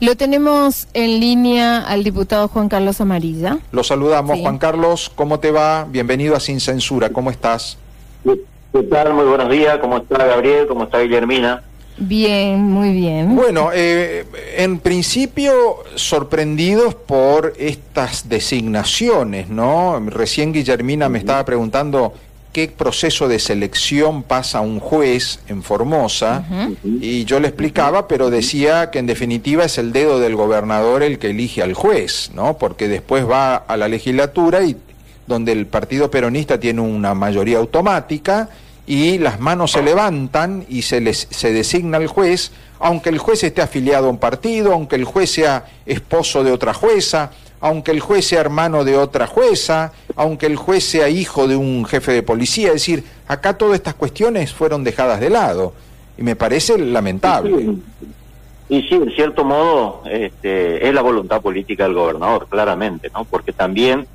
Lo tenemos en línea al diputado Juan Carlos Amarilla. Lo saludamos, Sí. Juan Carlos, ¿cómo te va? Bienvenido a Sin Censura, ¿cómo estás? ¿Qué tal? Muy buenos días. ¿Cómo está Gabriel? ¿Cómo está Guillermina? Bien, muy bien. Bueno, en principio sorprendidos por estas designaciones, ¿no? Recién Guillermina me estaba preguntando qué proceso de selección pasa un juez en Formosa, y yo le explicaba, pero decía que en definitiva es el dedo del gobernador el que elige al juez, ¿no? Porque después va a la legislatura y donde el partido peronista tiene una mayoría automática y las manos se levantan y se designa al juez, aunque el juez esté afiliado a un partido, aunque el juez sea esposo de otra jueza, aunque el juez sea hermano de otra jueza, aunque el juez sea hijo de un jefe de policía. Es decir, acá todas estas cuestiones fueron dejadas de lado y me parece lamentable. Y sí, en cierto modo, es la voluntad política del gobernador, claramente, ¿no? Porque también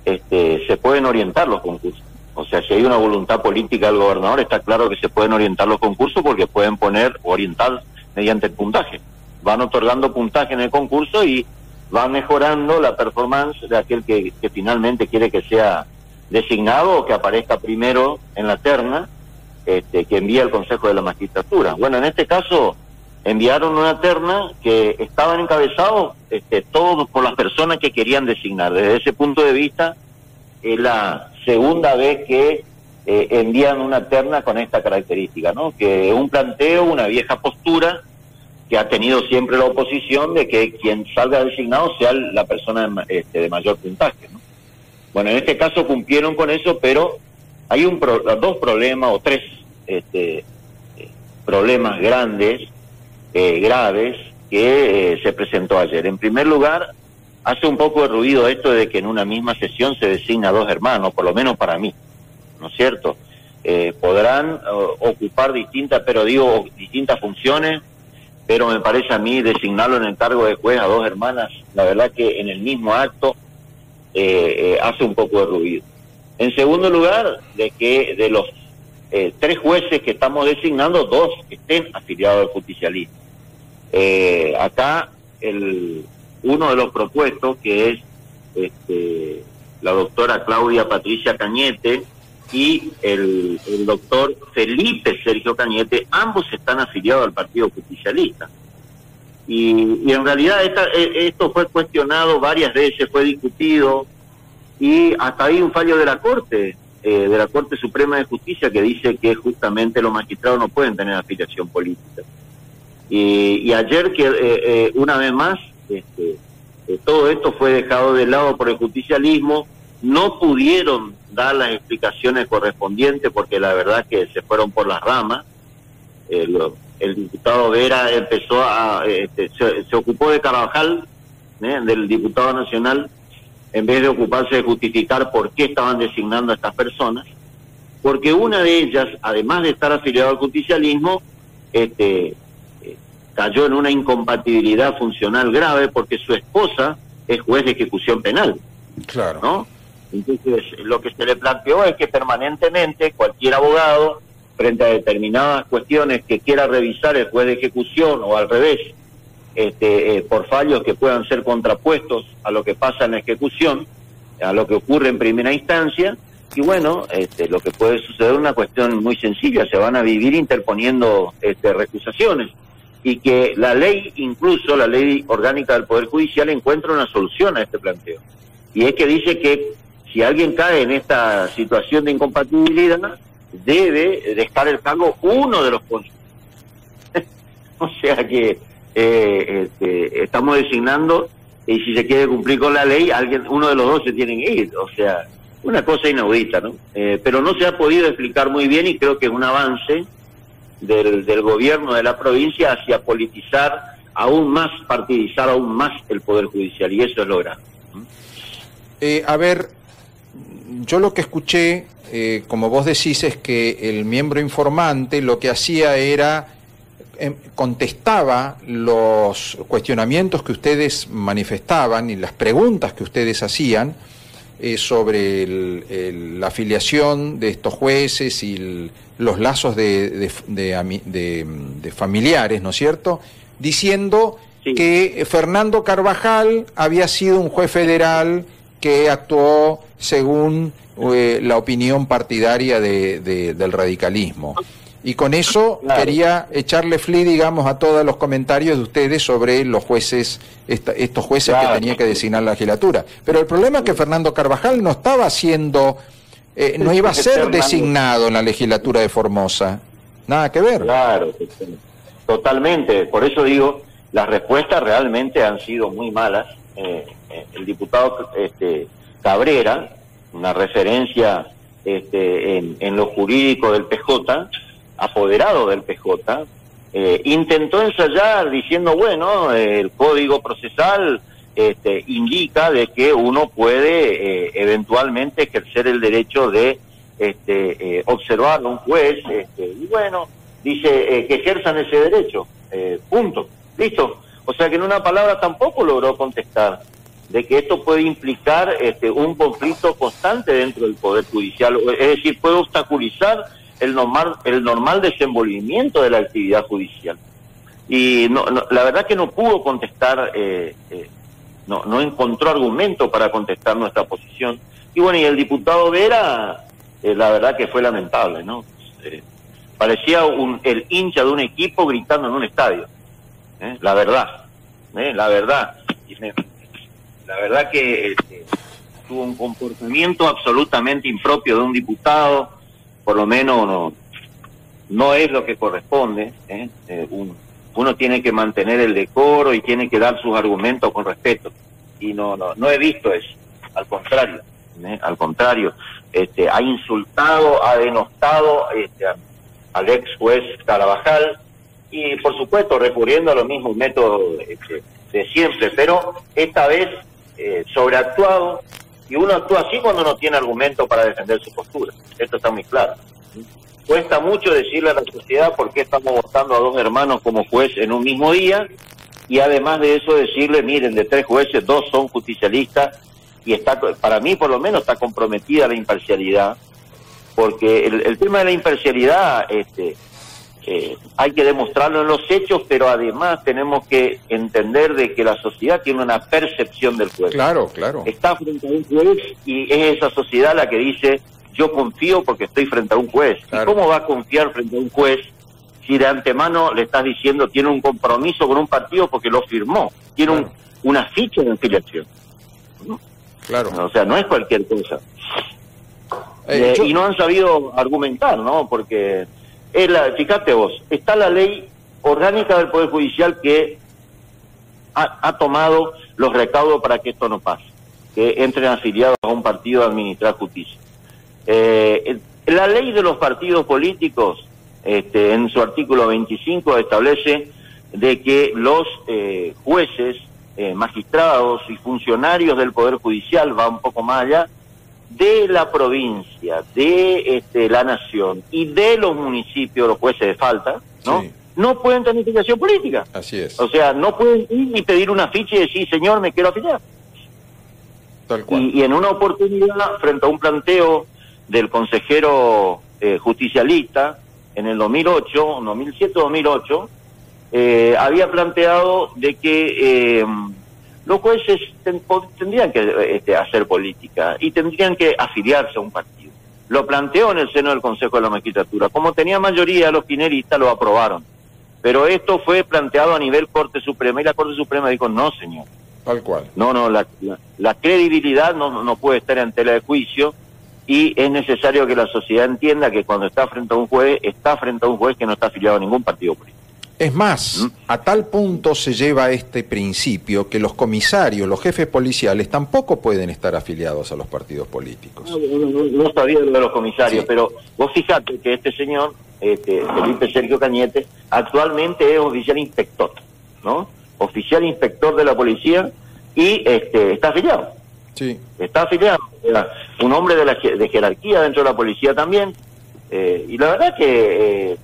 se pueden orientar los concursos. O sea, si hay una voluntad política del gobernador, está claro que se pueden orientar los concursos porque pueden orientar mediante el puntaje. Van otorgando puntaje en el concurso y va mejorando la performance de aquel que finalmente quiere que sea designado o que aparezca primero en la terna, que envía el Consejo de la Magistratura. Bueno, en este caso enviaron una terna que estaban encabezados todos por las personas que querían designar. Desde ese punto de vista, es la segunda vez que envían una terna con esta característica, ¿no? Que es un planteo, una vieja postura que ha tenido siempre la oposición de que quien salga designado sea la persona de mayor puntaje, ¿no? Bueno, en este caso cumplieron con eso, pero hay dos problemas o tres problemas grandes, graves, que se presentó ayer. En primer lugar, hace un poco de ruido esto de que en una misma sesión se designa a dos hermanos, por lo menos para mí, ¿no es cierto? Podrán ocupar distintas funciones, pero me parece a mí designarlo en el cargo de juez a dos hermanas, la verdad que en el mismo acto hace un poco de ruido. En segundo lugar, de que de los tres jueces que estamos designando, dos estén afiliados al justicialismo. Acá uno de los propuestos, que es la doctora Claudia Patricia Cañete y el doctor Felipe Sergio Cañete, ambos están afiliados al Partido Justicialista. Y en realidad esto fue cuestionado varias veces, fue discutido, y hasta hay un fallo de la Corte Suprema de Justicia que dice que justamente los magistrados no pueden tener afiliación política. Y ayer, que una vez más, todo esto fue dejado de lado por el justicialismo. No pudieron dar las explicaciones correspondientes porque la verdad que se fueron por las ramas. El diputado Vera empezó se ocupó de Carvajal, del diputado nacional, en vez de ocuparse de justificar por qué estaban designando a estas personas, porque una de ellas, además de estar afiliada al justicialismo, cayó en una incompatibilidad funcional grave porque su esposa es juez de ejecución penal. Claro. ¿No? Entonces, lo que se le planteó es que permanentemente cualquier abogado, frente a determinadas cuestiones que quiera revisar el juez de ejecución o al revés, por fallos que puedan ser contrapuestos a lo que pasa en la ejecución, a lo que ocurre en primera instancia, y bueno, lo que puede suceder es una cuestión muy sencilla, se van a vivir interponiendo recusaciones, y que la ley, incluso la ley orgánica del Poder Judicial, encuentra una solución a este planteo, y es que dice que si alguien cae en esta situación de incompatibilidad, debe dejar el cargo uno de los cónyuges. O sea que estamos designando, y si se quiere cumplir con la ley, uno de los dos se tiene que ir. O sea, una cosa inaudita, ¿no? Pero no se ha podido explicar muy bien, y creo que es un avance del gobierno de la provincia hacia politizar aún más, partidizar aún más el Poder Judicial, y eso es lo grave. A ver, yo lo que escuché, como vos decís, es que el miembro informante lo que hacía era contestaba los cuestionamientos que ustedes manifestaban y las preguntas que ustedes hacían sobre la afiliación de estos jueces y los lazos de familiares, ¿no es cierto?, diciendo Sí. que Fernando Carvajal había sido un juez federal que actuó según la opinión partidaria del radicalismo. Y con eso Claro. quería echarle fli, digamos, a todos los comentarios de ustedes sobre los jueces, estos jueces Claro. que tenía que designar la legislatura. Pero el problema es que Fernando Carvajal no estaba siendo, no iba a ser Fernando. designado en la legislatura de Formosa. Nada que ver. Claro, totalmente. Por eso digo, las respuestas realmente han sido muy malas. El diputado Cabrera, una referencia en lo jurídico del PJ, apoderado del PJ, intentó ensayar diciendo, bueno, el Código Procesal indica de que uno puede eventualmente ejercer el derecho de observar a un juez, y bueno, dice que ejerzan ese derecho, punto, listo. O sea que en una palabra tampoco logró contestar de que esto puede implicar un conflicto constante dentro del Poder Judicial, es decir, puede obstaculizar el normal desenvolvimiento de la actividad judicial. Y la verdad que no pudo contestar, no encontró argumento para contestar nuestra posición. Y bueno, y el diputado Vera, la verdad que fue lamentable, ¿no? Parecía el hincha de un equipo gritando en un estadio, la verdad, la verdad. La verdad que tuvo un comportamiento absolutamente impropio de un diputado, por lo menos no es lo que corresponde. Uno tiene que mantener el decoro y tiene que dar sus argumentos con respeto. Y no he visto eso, al contrario, ha insultado, ha denostado al ex juez Carvajal, y por supuesto recurriendo a los mismos métodos de siempre, pero esta vez sobreactuado, y uno actúa así cuando no tiene argumento para defender su postura. Esto está muy claro. Cuesta mucho decirle a la sociedad por qué estamos votando a dos hermanos como juez en un mismo día, y además de eso decirle, miren, de 3 jueces, 2 son justicialistas, y está, para mí por lo menos está comprometida la imparcialidad, porque el tema de la imparcialidad hay que demostrarlo en los hechos, pero además tenemos que entender de que la sociedad tiene una percepción del juez. Claro, claro. Está frente a un juez y es esa sociedad la que dice, yo confío porque estoy frente a un juez. Claro. ¿Y cómo va a confiar frente a un juez si de antemano le estás diciendo tiene un compromiso con un partido porque lo firmó? Tiene Claro. una ficha de afiliación, ¿no? Claro. O sea, no es cualquier cosa. Yo- Y no han sabido argumentar, ¿no? Porque, fíjate vos, está la ley orgánica del Poder Judicial que ha tomado los recaudos para que esto no pase, que entren afiliados a un partido a administrar justicia. La ley de los partidos políticos, en su artículo 25, establece de que los jueces, magistrados y funcionarios del Poder Judicial, va un poco más allá, de la provincia, de la nación y de los municipios, los jueces de falta, ¿no? Sí. No pueden tener afiliación política. Así es, O sea, no pueden ir y pedir una ficha y decir, señor, me quiero afiliar. tal cual. Y en una oportunidad, frente a un planteo del consejero justicialista, en el 2008, 2007-2008, había planteado de que los jueces tendrían que hacer política y tendrían que afiliarse a un partido. Lo planteó en el seno del Consejo de la Magistratura. Como tenía mayoría los pineristas, lo aprobaron. Pero esto fue planteado a nivel Corte Suprema y la Corte Suprema dijo, no, señor. Tal cual. No, la credibilidad no puede estar en tela de juicio y es necesario que la sociedad entienda que cuando está frente a un juez que no está afiliado a ningún partido político. Es más, a tal punto se lleva este principio que los comisarios, los jefes policiales, tampoco pueden estar afiliados a los partidos políticos. No sabía lo de los comisarios, Sí. pero vos fijate que este señor, Felipe Sergio Cañete, actualmente es oficial inspector, ¿no? Oficial inspector de la policía y está afiliado. Sí. Está afiliado, era un hombre de jerarquía dentro de la policía también, y la verdad que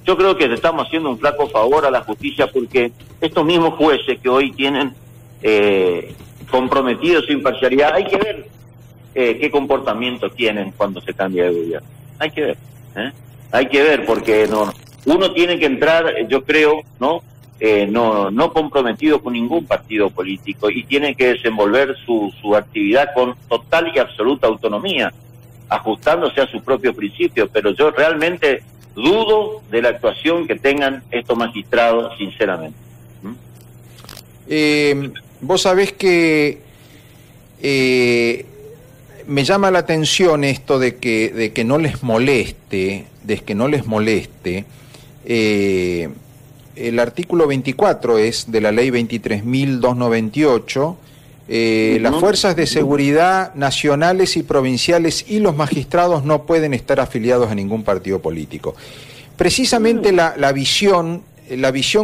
yo creo que le estamos haciendo un flaco favor a la justicia porque estos mismos jueces que hoy tienen comprometido su imparcialidad, hay que ver qué comportamiento tienen cuando se cambia de gobierno. Hay que ver, hay que ver porque uno tiene que entrar, yo creo, ¿no? no comprometido con ningún partido político y tiene que desenvolver su actividad con total y absoluta autonomía, ajustándose a sus propios principios, pero yo realmente dudo de la actuación que tengan estos magistrados, sinceramente. Vos sabés que me llama la atención esto de que no les moleste, el artículo 24 es de la ley 23.298, las fuerzas de seguridad nacionales y provinciales y los magistrados no pueden estar afiliados a ningún partido político. Precisamente la visión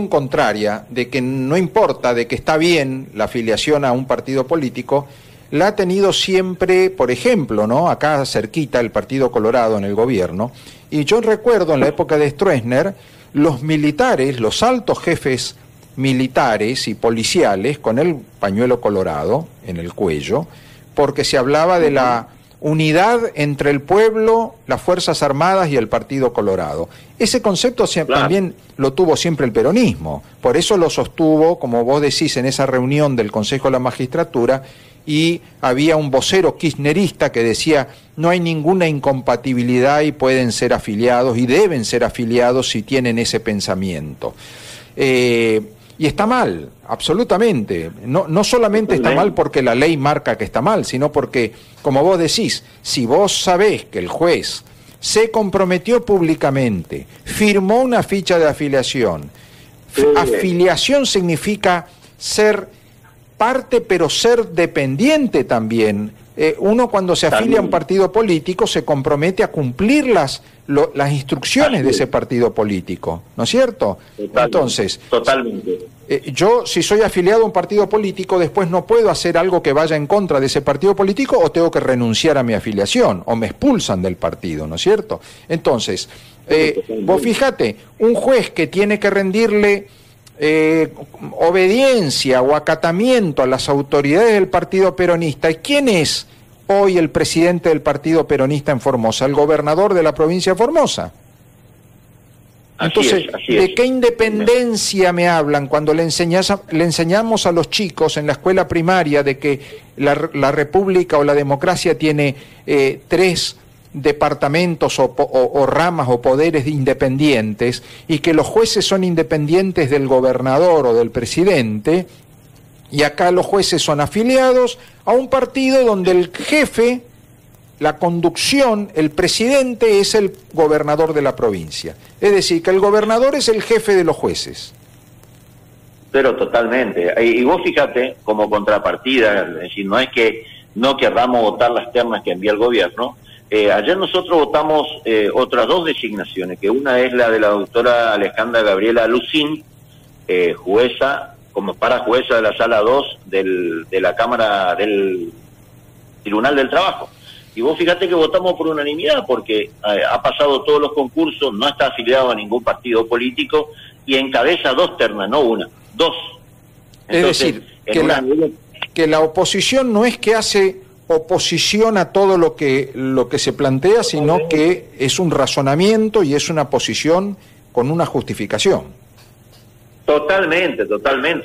contraria de que no importa, de que está bien la afiliación a un partido político, la ha tenido siempre, por ejemplo, ¿no? Acá cerquita el Partido Colorado en el gobierno, y yo recuerdo en la época de Stroessner, los militares, los altos jefes militares y policiales con el pañuelo colorado en el cuello, porque se hablaba de la unidad entre el pueblo, las Fuerzas Armadas y el Partido Colorado. Ese concepto también lo tuvo siempre el peronismo, por eso lo sostuvo, como vos decís, en esa reunión del Consejo de la Magistratura, y había un vocero kirchnerista que decía no hay ninguna incompatibilidad y pueden ser afiliados y deben ser afiliados si tienen ese pensamiento. Y está mal, absolutamente. No solamente está mal porque la ley marca que está mal, sino porque, como vos decís, si vos sabés que el juez se comprometió públicamente, firmó una ficha de afiliación, afiliación significa ser parte, pero ser dependiente también. Uno cuando se afilia a un partido político se compromete a cumplir las instrucciones de ese partido político, ¿no es cierto? Entonces, totalmente. Yo, si soy afiliado a un partido político, después no puedo hacer algo que vaya en contra de ese partido político o tengo que renunciar a mi afiliación o me expulsan del partido, ¿no es cierto? Entonces, vos fíjate, un juez que tiene que rendirle obediencia o acatamiento a las autoridades del partido peronista. ¿Y quién es hoy el presidente del partido peronista en Formosa? El gobernador de la provincia de Formosa. Entonces, ¿de qué independencia me hablan cuando le enseñamos a los chicos en la escuela primaria de que la república o la democracia tiene tres departamentos o ramas o poderes independientes y que los jueces son independientes del gobernador o del presidente, y acá los jueces son afiliados a un partido donde el jefe, la conducción, el presidente es el gobernador de la provincia? Es decir, que el gobernador es el jefe de los jueces. Pero totalmente. Y vos fíjate, como contrapartida, es decir, no es que no querramos votar las ternas que envía el gobierno. Ayer nosotros votamos otras dos designaciones, que una es la de la doctora Alejandra Gabriela Lucín, jueza, como parajueza de la Sala 2 de la Cámara del Tribunal del Trabajo. Y vos fíjate que votamos por unanimidad, porque ha pasado todos los concursos, no está afiliado a ningún partido político y encabeza dos ternas, no una, dos. Entonces, es decir, que la oposición no es que hace oposición a todo lo que se plantea, sino que es un razonamiento y es una posición con una justificación. Totalmente,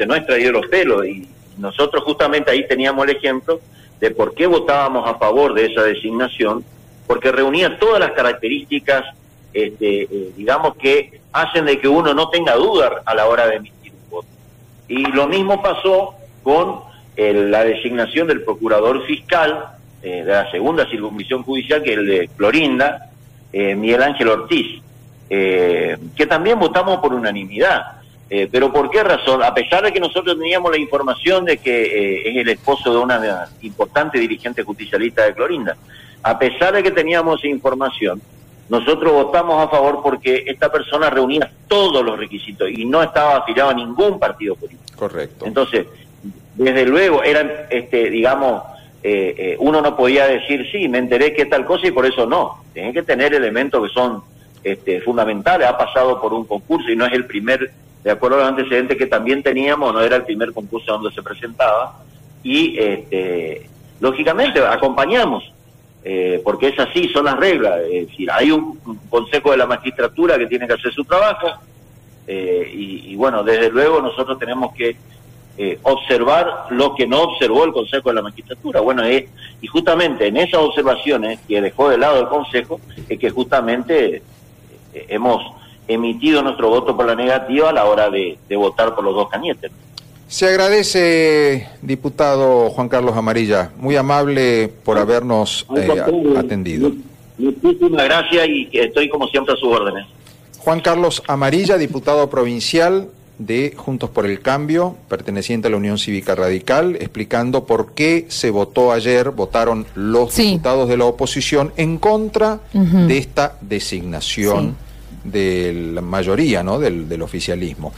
no es traído los pelos, y nosotros justamente ahí teníamos el ejemplo de por qué votábamos a favor de esa designación, porque reunía todas las características, digamos, que hacen de que uno no tenga dudas a la hora de emitir un voto. Y lo mismo pasó con la designación del procurador fiscal de la segunda circunscripción judicial, que es el de Clorinda, Miguel Ángel Ortiz, que también votamos por unanimidad. Pero ¿por qué razón? A pesar de que nosotros teníamos la información de que es el esposo de una importante dirigente justicialista de Clorinda, a pesar de que teníamos esa información, nosotros votamos a favor porque esta persona reunía todos los requisitos y no estaba afiliado a ningún partido político. Correcto. Entonces, desde luego, eran, digamos, uno no podía decir, sí, me enteré que tal cosa y por eso no. Tiene que tener elementos que son fundamentales. Ha pasado por un concurso y no es el primer, de acuerdo a los antecedentes que también teníamos, no era el primer concurso donde se presentaba. Y, lógicamente, acompañamos, porque es así, son las reglas. Es decir, hay un consejo de la magistratura que tiene que hacer su trabajo. y bueno, desde luego nosotros tenemos que observar lo que no observó el Consejo de la Magistratura. Bueno, y justamente en esas observaciones que dejó de lado el Consejo, es que justamente hemos emitido nuestro voto por la negativa a la hora de votar por los dos Cañetes. Se agradece, diputado Juan Carlos Amarilla, muy amable por habernos atendido. Muchísimas gracias y estoy como siempre a sus órdenes. Juan Carlos Amarilla, diputado provincial de Juntos por el Cambio, perteneciente a la Unión Cívica Radical, explicando por qué se votó ayer, votaron los diputados de la oposición en contra de esta designación de la mayoría, ¿no?, del oficialismo.